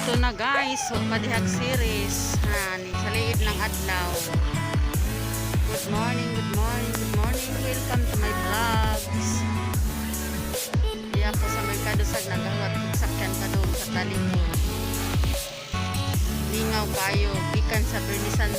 Ito na guys, so padihag series ni sa liit ng adlaw. Good morning, good morning, good morning. Welcome to my vlogs. Iya ko sa merkado sag nagawat kung sakyan pa doon sa talipon. Lingaw kayo, gikan sa Bernisan.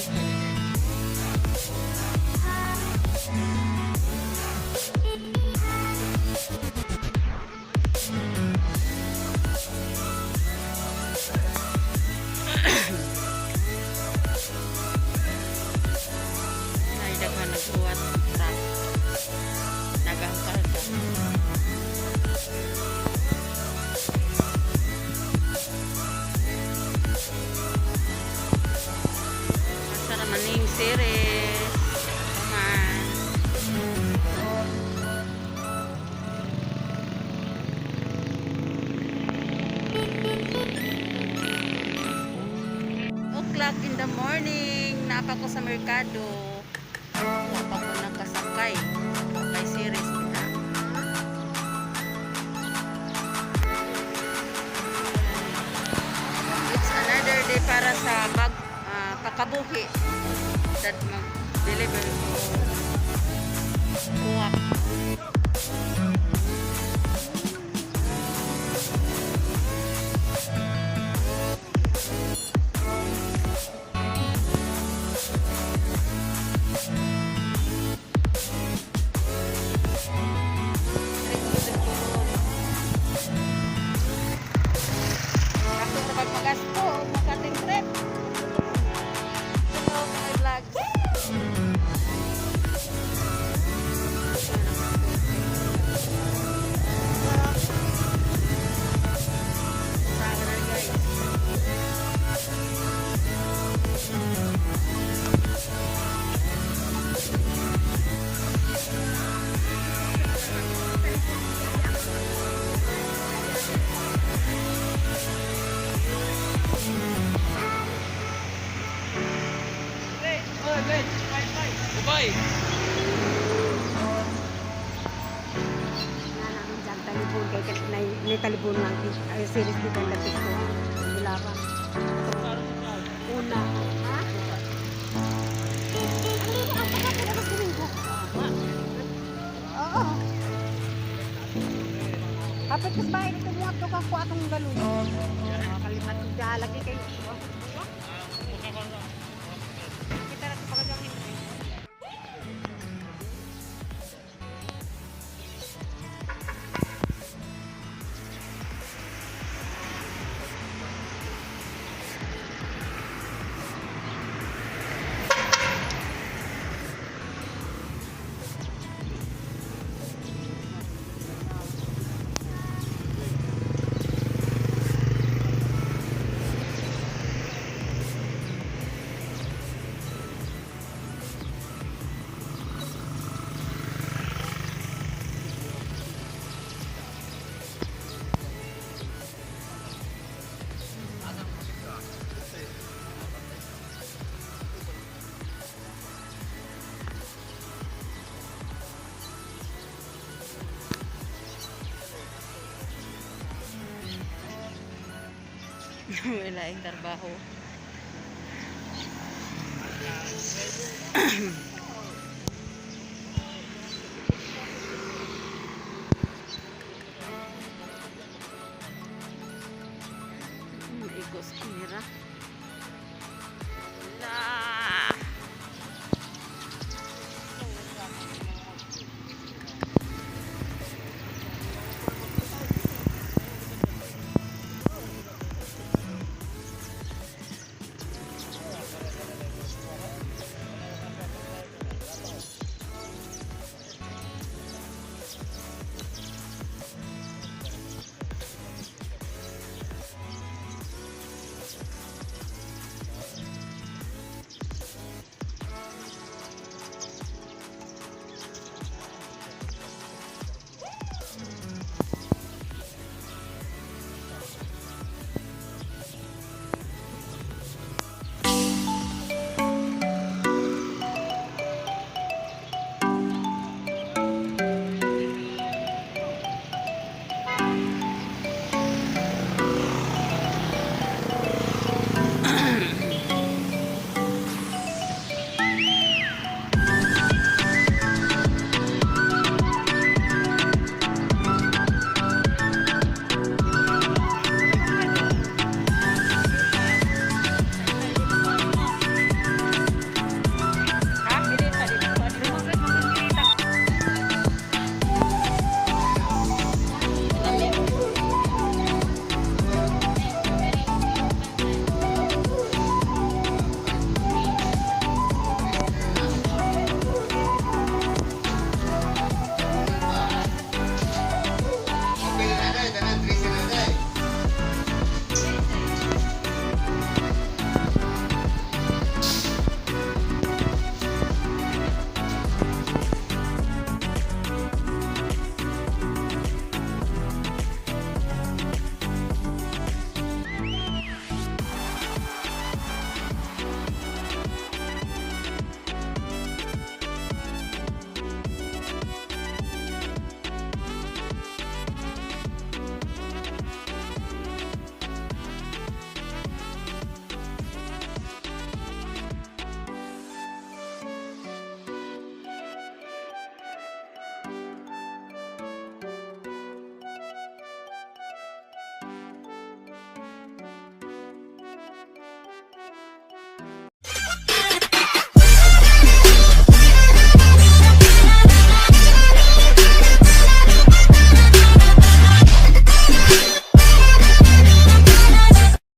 Naidaghan nagbuhat truck. Nagangkal ka. Asa naman yung series. Come on. O'clock in the morning, napa ko sa merkado. Napa ko nakasakay. Sakay series na. It's another day para sa pakabuhi. That mag-deliver ko. Kuwak. Magasto, makating trip. Hello, my vlogs. Sama na guys. Bye. Namin dyan talibon kay may talibon lang series di kan dati ko dilaba una ha oo kapit kas bahay dito mo ato ka ko atong galon kalimat da lagi kay kita na pagkajang hindi. Wala yung trabaho.